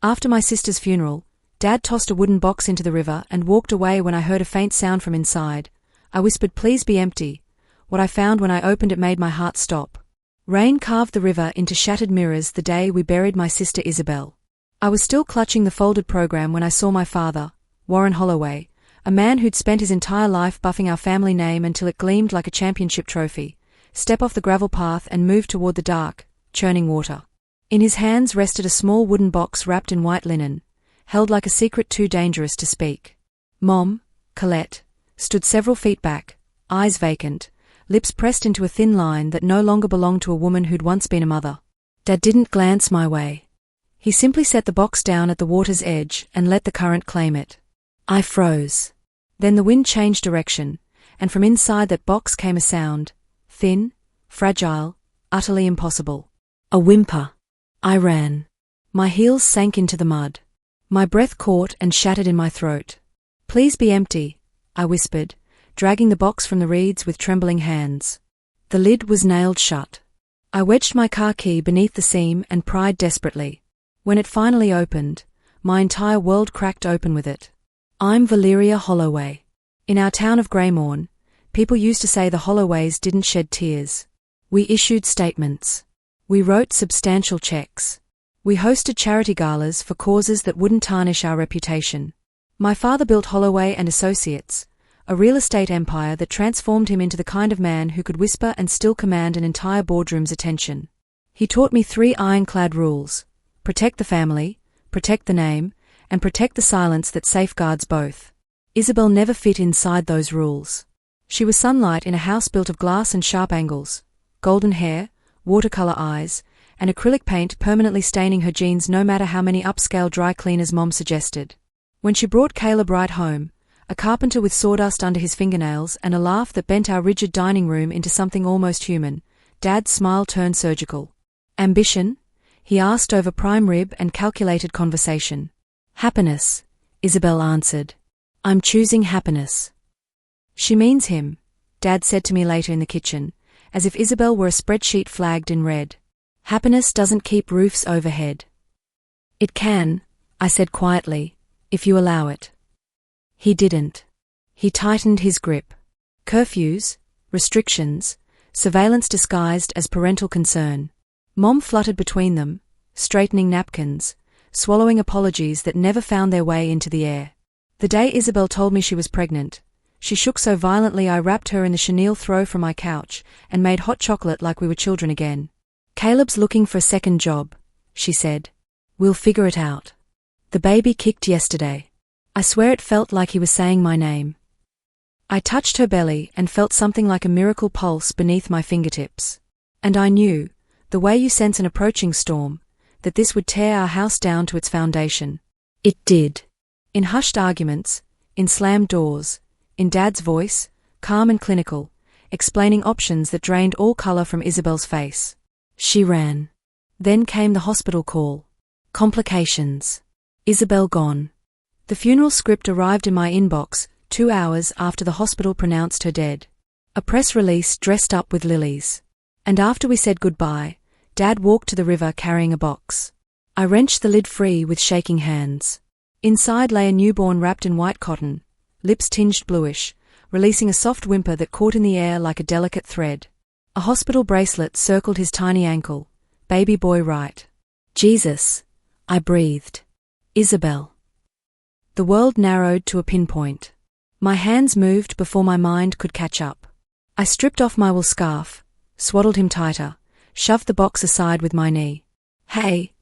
After my sister's funeral, Dad tossed a wooden box into the river and walked away when I heard a faint sound from inside. I whispered, "Please be empty." What I found when I opened it made my heart stop. Rain carved the river into shattered mirrors the day we buried my sister Isabelle. I was still clutching the folded program when I saw my father, Warren Holloway, a man who'd spent his entire life buffing our family name until it gleamed like a championship trophy, step off the gravel path and move toward the dark, churning water. In his hands rested a small wooden box wrapped in white linen, held like a secret too dangerous to speak. Mom, Colette, stood several feet back, eyes vacant, lips pressed into a thin line that no longer belonged to a woman who'd once been a mother. Dad didn't glance my way. He simply set the box down at the water's edge and let the current claim it. I froze. Then the wind changed direction, and from inside that box came a sound, thin, fragile, utterly impossible. A whimper. I ran. My heels sank into the mud. My breath caught and shattered in my throat. "Please be empty," I whispered, dragging the box from the reeds with trembling hands. The lid was nailed shut. I wedged my car key beneath the seam and pried desperately. When it finally opened, my entire world cracked open with it. I'm Valeria Holloway. In our town of Greymorn, people used to say the Holloways didn't shed tears. We issued statements. We wrote substantial checks. We hosted charity galas for causes that wouldn't tarnish our reputation. My father built Holloway and Associates, a real estate empire that transformed him into the kind of man who could whisper and still command an entire boardroom's attention. He taught me 3 ironclad rules: protect the family, protect the name, and protect the silence that safeguards both. Isabelle never fit inside those rules. She was sunlight in a house built of glass and sharp angles, golden hair, watercolor eyes, and acrylic paint permanently staining her jeans no matter how many upscale dry cleaners Mom suggested. When she brought Caleb Wright home, a carpenter with sawdust under his fingernails and a laugh that bent our rigid dining room into something almost human, Dad's smile turned surgical. "Ambition?" he asked over prime rib and calculated conversation. "Happiness," Isabelle answered. "I'm choosing happiness." "She means him," Dad said to me later in the kitchen, as if Isabelle were a spreadsheet flagged in red. "Happiness doesn't keep roofs overhead." "It can," I said quietly, "if you allow it." He didn't. He tightened his grip. Curfews, restrictions, surveillance disguised as parental concern. Mom fluttered between them, straightening napkins, swallowing apologies that never found their way into the air. The day Isabelle told me she was pregnant, she shook so violently I wrapped her in the chenille throw from my couch and made hot chocolate like we were children again. "Caleb's looking for a second job," she said. "We'll figure it out. The baby kicked yesterday." I swear it felt like he was saying my name. I touched her belly and felt something like a miracle pulse beneath my fingertips. And I knew, the way you sense an approaching storm, that this would tear our house down to its foundation. It did. In hushed arguments, in slammed doors, in Dad's voice, calm and clinical, explaining options that drained all color from Isabelle's face. She ran. Then came the hospital call. Complications. Isabelle gone. The funeral script arrived in my inbox 2 hours after the hospital pronounced her dead. A press release dressed up with lilies. And after we said goodbye, Dad walked to the river carrying a box. I wrenched the lid free with shaking hands. Inside lay a newborn wrapped in white cotton, lips tinged bluish, releasing a soft whimper that caught in the air like a delicate thread. A hospital bracelet circled his tiny ankle. Baby boy Wright. "Jesus," I breathed. "Isabelle." The world narrowed to a pinpoint. My hands moved before my mind could catch up. I stripped off my wool scarf, swaddled him tighter, shoved the box aside with my knee. Hey,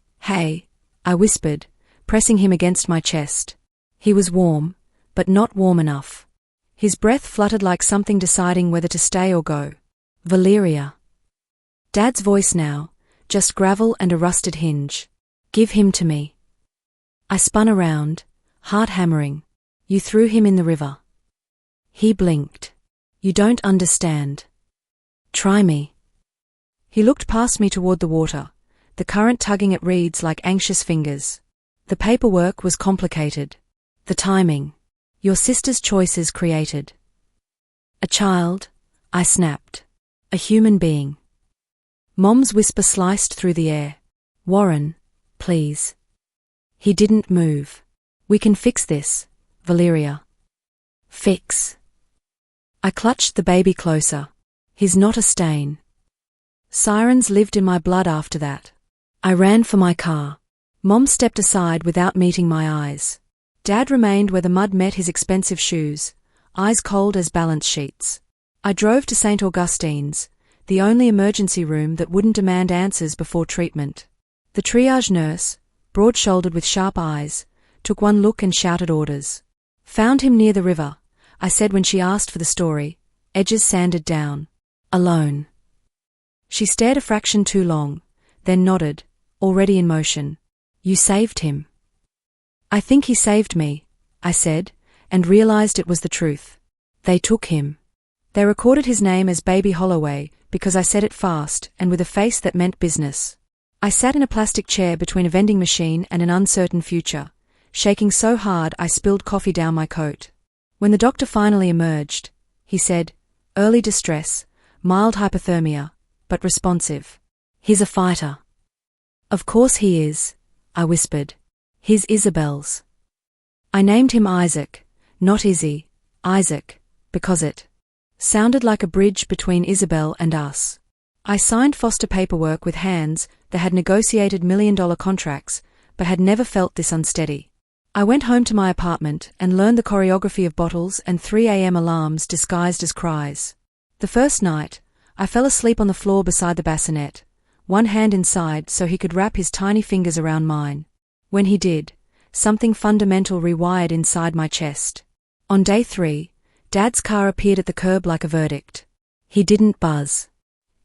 I whispered, pressing him against my chest. He was warm, but not warm enough. His breath fluttered like something deciding whether to stay or go. "Valeria." Dad's voice now, just gravel and a rusted hinge. "Give him to me." I spun around, heart hammering. "You threw him in the river." He blinked. "You don't understand." "Try me." He looked past me toward the water, the current tugging at reeds like anxious fingers. "The paperwork was complicated. The timing. Your sister's choices created." "A child," I snapped. "A human being." Mom's whisper sliced through the air. "Warren, please." He didn't move. We can fix this, Valeria. Fix. I clutched the baby closer. He's not a stain. Sirens lived in my blood after that. I ran for my car. Mom stepped aside without meeting my eyes. Dad remained where the mud met his expensive shoes, eyes cold as balance sheets. I drove to St. Augustine's, the only emergency room that wouldn't demand answers before treatment. The triage nurse, broad-shouldered with sharp eyes, took one look and shouted orders. Found him near the river, I said when she asked for the story, edges sanded down. Alone. She stared a fraction too long, then nodded, already in motion. You saved him. I think he saved me, I said, and realized it was the truth. They took him. They recorded his name as Baby Holloway because I said it fast and with a face that meant business. I sat in a plastic chair between a vending machine and an uncertain future, shaking so hard I spilled coffee down my coat. When the doctor finally emerged, he said, early distress, mild hypothermia, but responsive. He's a fighter. Of course he is, I whispered. He's Isabelle's. I named him Isaac, not Izzy, Isaac, because it sounded like a bridge between Isabelle and us. I signed foster paperwork with hands that had negotiated million-dollar contracts, but had never felt this unsteady. I went home to my apartment and learned the choreography of bottles and 3 a.m. alarms disguised as cries. The first night, I fell asleep on the floor beside the bassinet, one hand inside so he could wrap his tiny fingers around mine. When he did, something fundamental rewired inside my chest. On day 3, Dad's car appeared at the curb like a verdict. He didn't buzz.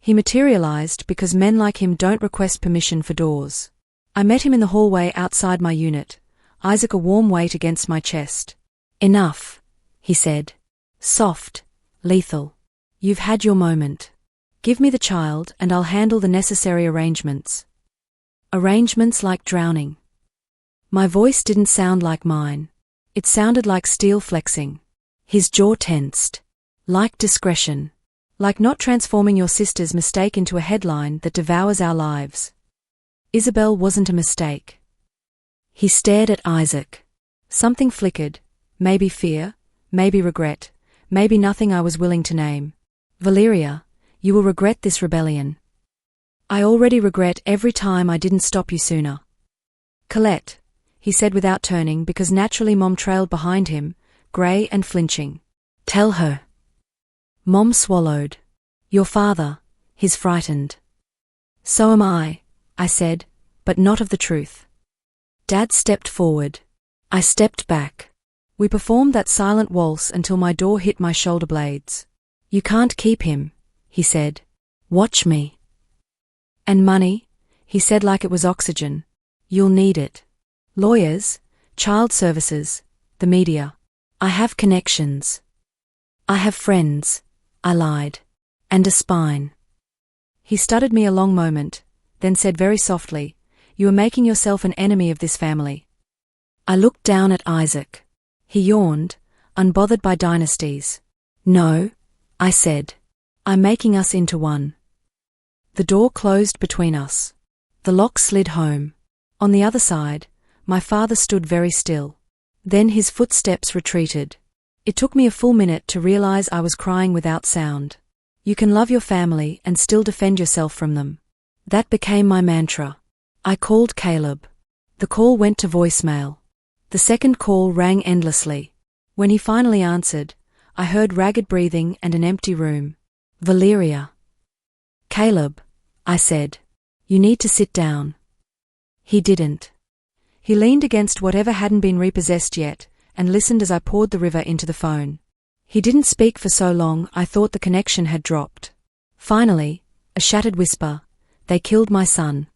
He materialized because men like him don't request permission for doors. I met him in the hallway outside my unit, Isaac a warm weight against my chest. Enough, he said. Soft, lethal. You've had your moment. Give me the child and I'll handle the necessary arrangements. Arrangements like drowning. My voice didn't sound like mine. It sounded like steel flexing. His jaw tensed. Like discretion. Like not transforming your sister's mistake into a headline that devours our lives. Isabelle wasn't a mistake. He stared at Isaac. Something flickered. Maybe fear, maybe regret, maybe nothing I was willing to name. Valeria, you will regret this rebellion. I already regret every time I didn't stop you sooner. Colette, he said without turning because naturally Mom trailed behind him, grey and flinching. Tell her. Mom swallowed. Your father, he's frightened. So am I said, but not of the truth. Dad stepped forward. I stepped back. We performed that silent waltz until my door hit my shoulder blades. You can't keep him, he said. Watch me. And money, he said like it was oxygen. You'll need it. Lawyers, child services, the media. I have connections. I have friends, I lied. And a spine. He studied me a long moment, then said very softly, You are making yourself an enemy of this family. I looked down at Isaac. He yawned, unbothered by dynasties. No, I said. I'm making us into one. The door closed between us. The lock slid home. On the other side, my father stood very still. Then his footsteps retreated. It took me a full minute to realize I was crying without sound. You can love your family and still defend yourself from them. That became my mantra. I called Caleb. The call went to voicemail. The second call rang endlessly. When he finally answered, I heard ragged breathing and an empty room. Valeria. Caleb, I said. You need to sit down. He didn't. He leaned against whatever hadn't been repossessed yet, and listened as I poured the river into the phone. He didn't speak for so long I thought the connection had dropped. Finally, a shattered whisper, They killed my son.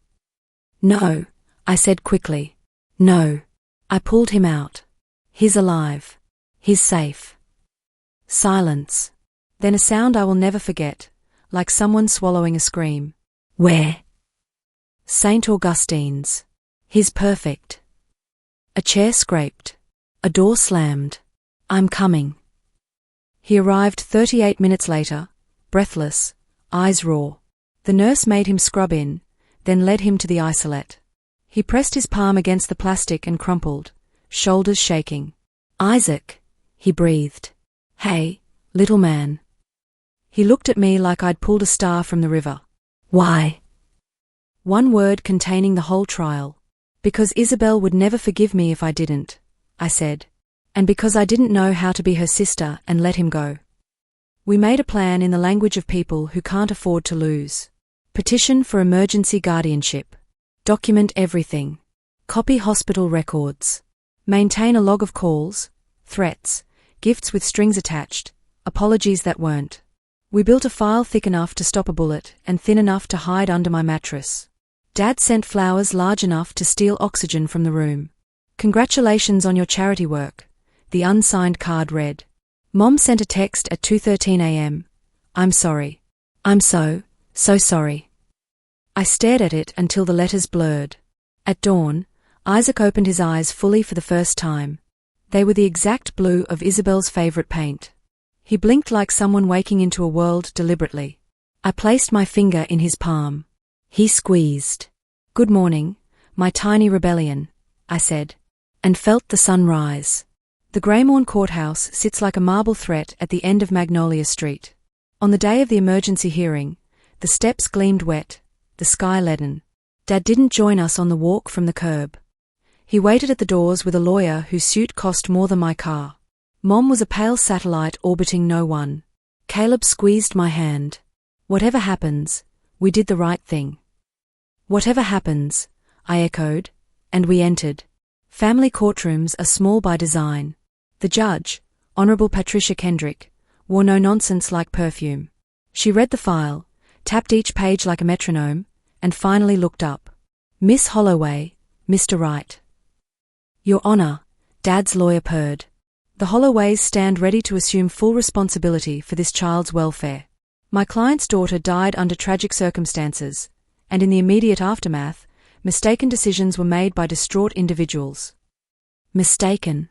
No, I said quickly. No. I pulled him out. He's alive. He's safe. Silence. Then a sound I will never forget, like someone swallowing a scream. Where? St. Augustine's. He's perfect. A chair scraped. A door slammed. I'm coming. He arrived 38 minutes later, breathless, eyes raw. The nurse made him scrub in, then led him to the isolette. He pressed his palm against the plastic and crumpled, shoulders shaking. "Isaac," he breathed. "Hey, little man." He looked at me like I'd pulled a star from the river. "Why?" One word containing the whole trial. "Because Isabelle would never forgive me if I didn't," I said. "And because I didn't know how to be her sister and let him go." We made a plan in the language of people who can't afford to lose. Petition for emergency guardianship. Document everything. Copy hospital records. Maintain a log of calls, threats, gifts with strings attached, apologies that weren't. We built a file thick enough to stop a bullet and thin enough to hide under my mattress. Dad sent flowers large enough to steal oxygen from the room. "Congratulations on your charity work," the unsigned card read. Mom sent a text at 2:13 a.m. "I'm sorry. I'm so sorry." I stared at it until the letters blurred. At dawn, Isaac opened his eyes fully for the first time. They were the exact blue of Isabelle's favorite paint. He blinked like someone waking into a world deliberately. I placed my finger in his palm. He squeezed. "Good morning, my tiny rebellion," I said, and felt the sun rise. The Greymorn courthouse sits like a marble threat at the end of Magnolia Street. On the day of the emergency hearing, the steps gleamed wet, the sky leaden. Dad didn't join us on the walk from the curb. He waited at the doors with a lawyer whose suit cost more than my car. Mom was a pale satellite orbiting no one. Caleb squeezed my hand. "Whatever happens, we did the right thing." "Whatever happens," I echoed, and we entered. Family courtrooms are small by design. The judge, Honorable Patricia Kendrick, wore no-nonsense like perfume. She read the file, tapped each page like a metronome, and finally looked up. "Miss Holloway, Mr. Wright." "Your Honor," Dad's lawyer purred. "The Holloways stand ready to assume full responsibility for this child's welfare. My client's daughter died under tragic circumstances, and in the immediate aftermath, mistaken decisions were made by distraught individuals." "Mistaken?"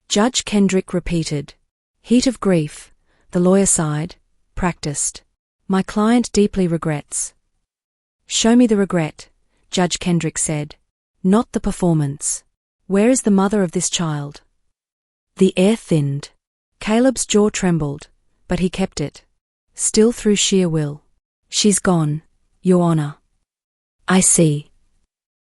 Judge Kendrick repeated. "Heat of grief," the lawyer sighed, "practiced. My client deeply regrets." "Show me the regret," Judge Kendrick said. "Not the performance. Where is the mother of this child?" The air thinned. Caleb's jaw trembled, but he kept it. Still through sheer will. "She's gone, Your Honor." "I see."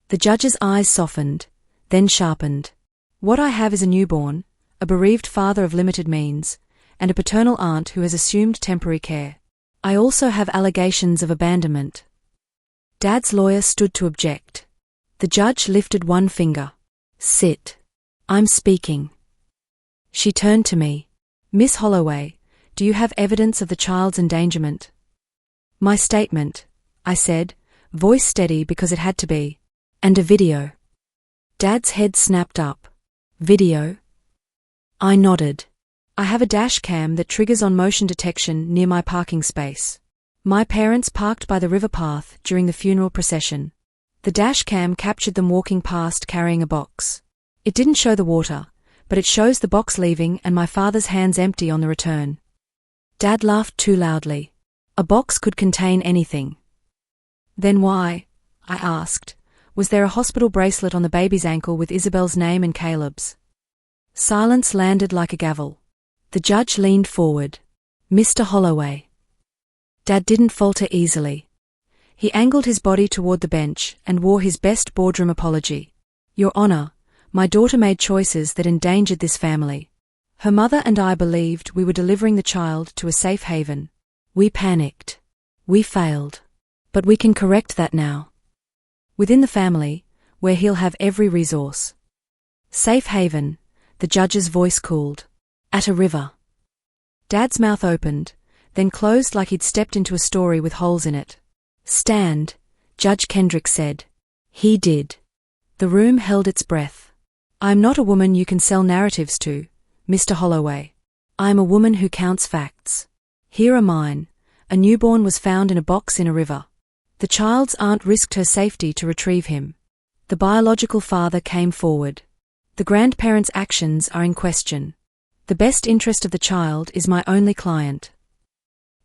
The judge's eyes softened, then sharpened. "What I have is a newborn, a bereaved father of limited means, and a paternal aunt who has assumed temporary care. I also have allegations of abandonment." Dad's lawyer stood to object. The judge lifted one finger. "Sit. I'm speaking." She turned to me. "Miss Holloway, do you have evidence of the child's endangerment?" "My statement," I said, voice steady because it had to be. "And a video." Dad's head snapped up. "Video?" I nodded. "I have a dash cam that triggers on motion detection near my parking space. My parents parked by the river path during the funeral procession. The dash cam captured them walking past carrying a box. It didn't show the water, but it shows the box leaving and my father's hands empty on the return." Dad laughed too loudly. "A box could contain anything." "Then why," I asked, "was there a hospital bracelet on the baby's ankle with Isabelle's name and Caleb's?" Silence landed like a gavel. The judge leaned forward. "Mr. Holloway." Dad didn't falter easily. He angled his body toward the bench and wore his best boardroom apology. "Your Honor, my daughter made choices that endangered this family. Her mother and I believed we were delivering the child to a safe haven. We panicked. We failed. But we can correct that now. Within the family, where he'll have every resource." "Safe haven," the judge's voice cooled. "At a river." Dad's mouth opened, then closed like he'd stepped into a story with holes in it. "Stand," Judge Kendrick said. He did. The room held its breath. "I'm not a woman you can sell narratives to, Mr. Holloway. I'm a woman who counts facts. Here are mine. A newborn was found in a box in a river. The child's aunt risked her safety to retrieve him. The biological father came forward. The grandparents' actions are in question. The best interest of the child is my only client."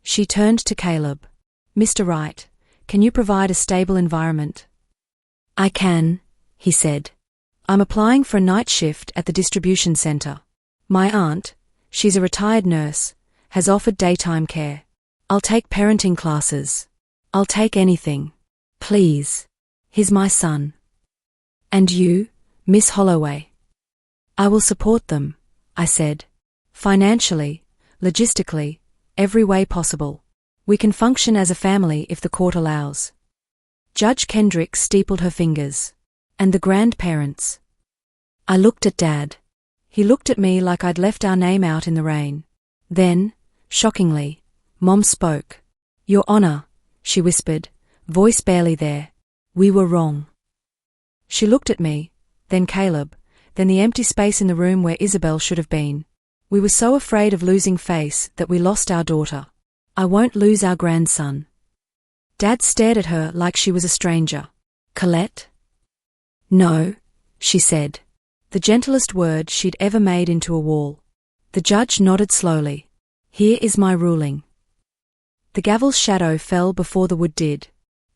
She turned to Caleb. "Mr. Wright, can you provide a stable environment?" I can, he said. I'm applying for a night shift at the distribution center. My aunt, she's a retired nurse, has offered daytime care. I'll take parenting classes. I'll take anything. Please. He's my son. And you, Miss Holloway? I will support them, I said. Financially, logistically, every way possible. We can function as a family if the court allows. Judge Kendrick steepled her fingers. And the grandparents? I looked at Dad. He looked at me like I'd left our name out in the rain. Then, shockingly, Mom spoke. Your Honor, she whispered, voice barely there. We were wrong. She looked at me, then Caleb, then the empty space in the room where Isabelle should have been. We were so afraid of losing face that we lost our daughter. I won't lose our grandson. Dad stared at her like she was a stranger. Colette? No, she said. The gentlest word she'd ever made into a wall. The judge nodded slowly. Here is my ruling. The gavel's shadow fell before the wood did.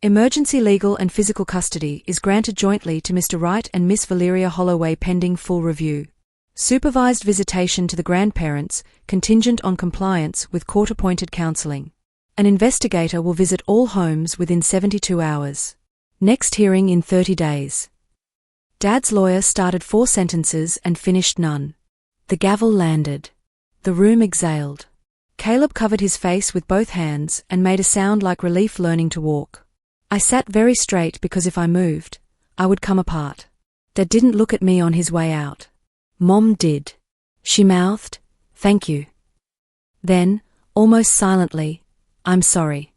Emergency legal and physical custody is granted jointly to Mr. Wright and Miss Valeria Holloway pending full review. Supervised visitation to the grandparents contingent on compliance with court-appointed counseling. An investigator will visit all homes within 72 hours. Next hearing in 30 days. Dad's lawyer started 4 sentences and finished none. The gavel landed. The room exhaled. Caleb covered his face with both hands and made a sound like relief learning to walk. I sat very straight because if I moved, I would come apart. Dad didn't look at me on his way out. Mom did. She mouthed, "Thank you." Then, almost silently, "I'm sorry."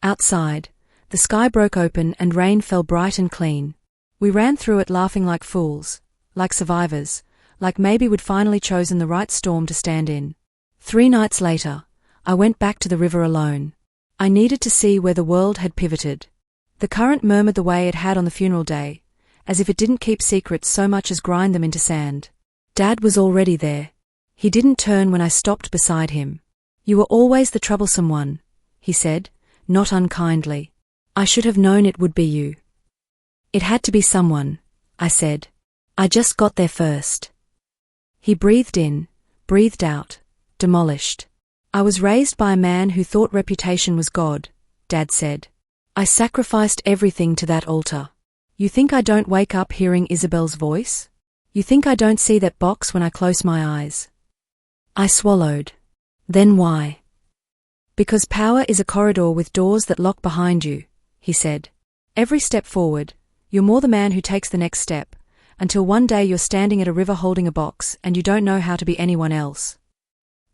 Outside, the sky broke open and rain fell bright and clean. We ran through it laughing like fools, like survivors, like maybe we'd finally chosen the right storm to stand in. 3 nights later, I went back to the river alone. I needed to see where the world had pivoted. The current murmured the way it had on the funeral day, as if it didn't keep secrets so much as grind them into sand. Dad was already there. He didn't turn when I stopped beside him. You were always the troublesome one, he said, not unkindly. I should have known it would be you. It had to be someone, I said. I just got there first. He breathed in, breathed out, demolished. I was raised by a man who thought reputation was God, Dad said. I sacrificed everything to that altar. You think I don't wake up hearing Isabelle's voice? You think I don't see that box when I close my eyes? I swallowed. Then why? Because power is a corridor with doors that lock behind you, he said. Every step forward, you're more the man who takes the next step, until one day you're standing at a river holding a box and you don't know how to be anyone else.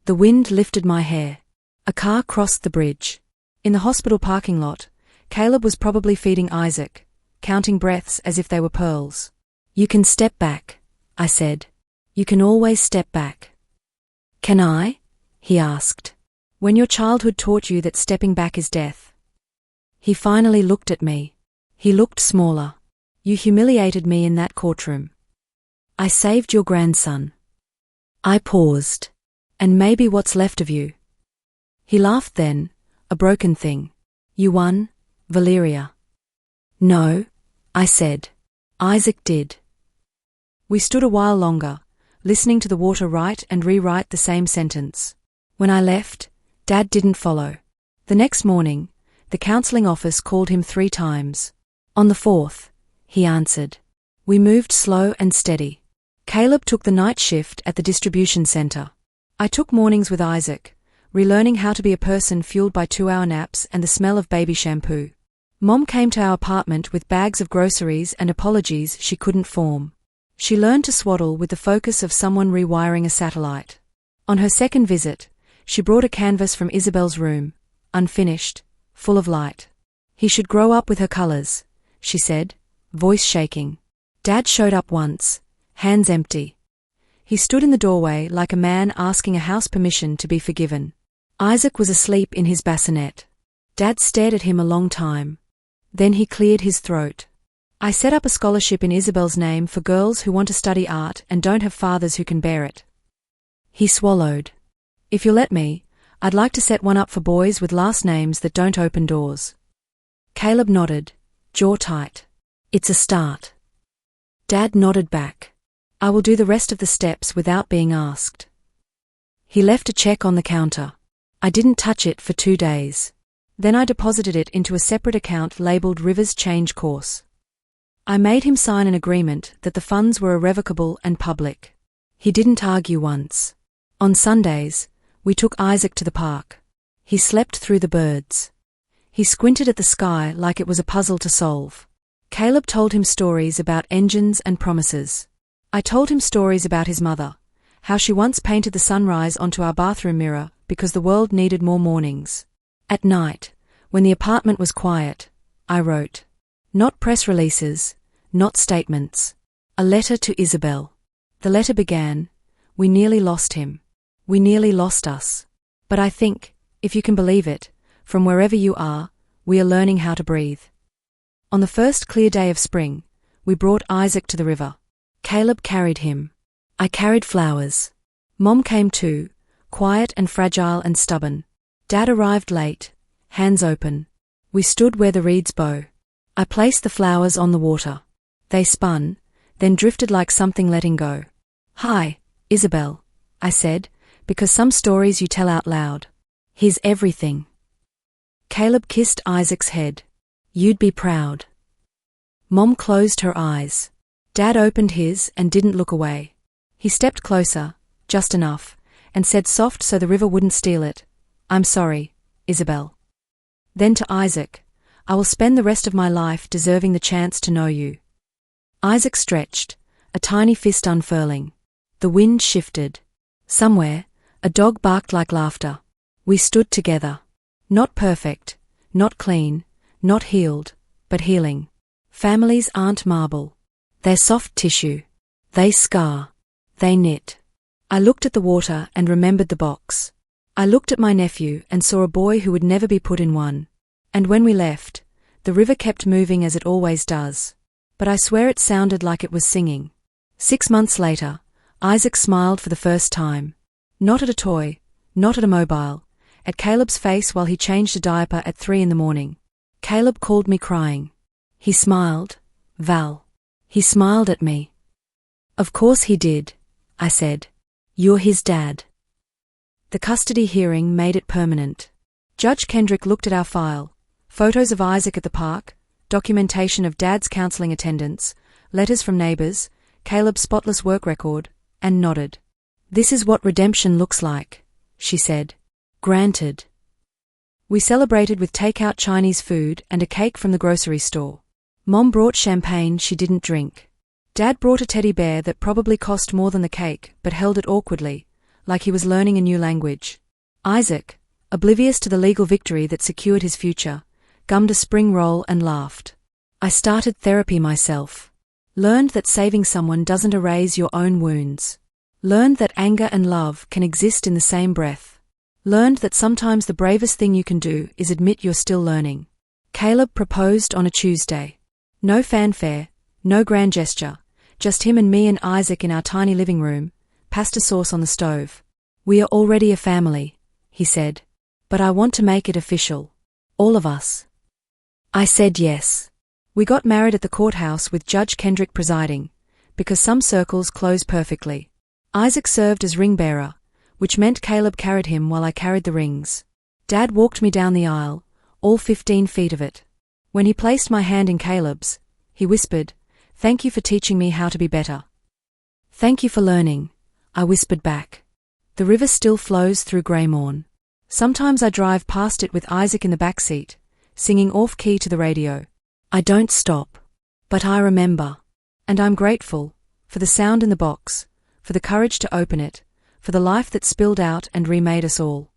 The wind lifted my hair. A car crossed the bridge. In the hospital parking lot, Caleb was probably feeding Isaac, counting breaths as if they were pearls. You can step back, I said. You can always step back. Can I? He asked. When your childhood taught you that stepping back is death. He finally looked at me. He looked smaller. You humiliated me in that courtroom. I saved your grandson. I paused. And maybe what's left of you. He laughed then, a broken thing. You won, Valeria. No, I said. Isaac did. We stood a while longer, listening to the water write and rewrite the same sentence. When I left, Dad didn't follow. The next morning, the counseling office called him 3 times. On the 4th, he answered. We moved slow and steady. Caleb took the night shift at the distribution center. I took mornings with Isaac, relearning how to be a person fueled by 2-hour naps and the smell of baby shampoo. Mom came to our apartment with bags of groceries and apologies she couldn't form. She learned to swaddle with the focus of someone rewiring a satellite. On her second visit, she brought a canvas from Isabelle's room, unfinished, full of light. He should grow up with her colors, she said, voice shaking. Dad showed up once, hands empty. He stood in the doorway like a man asking a house permission to be forgiven. Isaac was asleep in his bassinet. Dad stared at him a long time. Then he cleared his throat. I set up a scholarship in Isabelle's name for girls who want to study art and don't have fathers who can bear it. He swallowed. If you'll let me, I'd like to set one up for boys with last names that don't open doors. Caleb nodded, jaw tight. It's a start. Dad nodded back. I will do the rest of the steps without being asked. He left a check on the counter. I didn't touch it for 2 days. Then I deposited it into a separate account labeled Rivers Change Course. I made him sign an agreement that the funds were irrevocable and public. He didn't argue once. On Sundays, we took Isaac to the park. He slept through the birds. He squinted at the sky like it was a puzzle to solve. Caleb told him stories about engines and promises. I told him stories about his mother, how she once painted the sunrise onto our bathroom mirror because the world needed more mornings. At night, when the apartment was quiet, I wrote. Not press releases, not statements. A letter to Isabelle. The letter began, "We nearly lost him. We nearly lost us. But I think, if you can believe it, from wherever you are, we are learning how to breathe." On the first clear day of spring, we brought Isaac to the river. Caleb carried him. I carried flowers. Mom came too, quiet and fragile and stubborn. Dad arrived late, hands open. We stood where the reeds bow. I placed the flowers on the water. They spun, then drifted like something letting go. "Hi, Isabelle," I said, because some stories you tell out loud. He's everything. Caleb kissed Isaac's head. "You'd be proud." Mom closed her eyes. Dad opened his and didn't look away. He stepped closer, just enough, and said soft so the river wouldn't steal it, "I'm sorry, Isabelle." Then to Isaac, "I will spend the rest of my life deserving the chance to know you." Isaac stretched, a tiny fist unfurling. The wind shifted. Somewhere, a dog barked like laughter. We stood together. Not perfect, not clean, not healed, but healing. Families aren't marble. They're soft tissue. They scar. They knit. I looked at the water and remembered the box. I looked at my nephew and saw a boy who would never be put in one. And when we left, the river kept moving as it always does. But I swear it sounded like it was singing. 6 months later, Isaac smiled for the first time. Not at a toy, not at a mobile, at Caleb's face while he changed a diaper at 3 in the morning. Caleb called me crying. He smiled, Val. He smiled at me. "Of course he did," I said. "You're his dad." The custody hearing made it permanent. Judge Kendrick looked at our file, photos of Isaac at the park, documentation of Dad's counseling attendance, letters from neighbors, Caleb's spotless work record, and nodded. "This is what redemption looks like," she said. "Granted." We celebrated with takeout Chinese food and a cake from the grocery store. Mom brought champagne she didn't drink. Dad brought a teddy bear that probably cost more than the cake but held it awkwardly, like he was learning a new language. Isaac, oblivious to the legal victory that secured his future, gummed a spring roll and laughed. I started therapy myself. Learned that saving someone doesn't erase your own wounds. Learned that anger and love can exist in the same breath. Learned that sometimes the bravest thing you can do is admit you're still learning. Caleb proposed on a Tuesday. No fanfare, no grand gesture, just him and me and Isaac in our tiny living room, pasta sauce on the stove. "We are already a family," he said. "But I want to make it official. All of us." I said yes. We got married at the courthouse with Judge Kendrick presiding, because some circles close perfectly. Isaac served as ring bearer, which meant Caleb carried him while I carried the rings. Dad walked me down the aisle, all 15 feet of it. When he placed my hand in Caleb's, he whispered, "Thank you for teaching me how to be better." "Thank you for learning," I whispered back. The river still flows through Greymorn. Sometimes I drive past it with Isaac in the back seat, singing off-key to the radio. I don't stop. But I remember. And I'm grateful, for the sound in the box, for the courage to open it, for the life that spilled out and remade us all.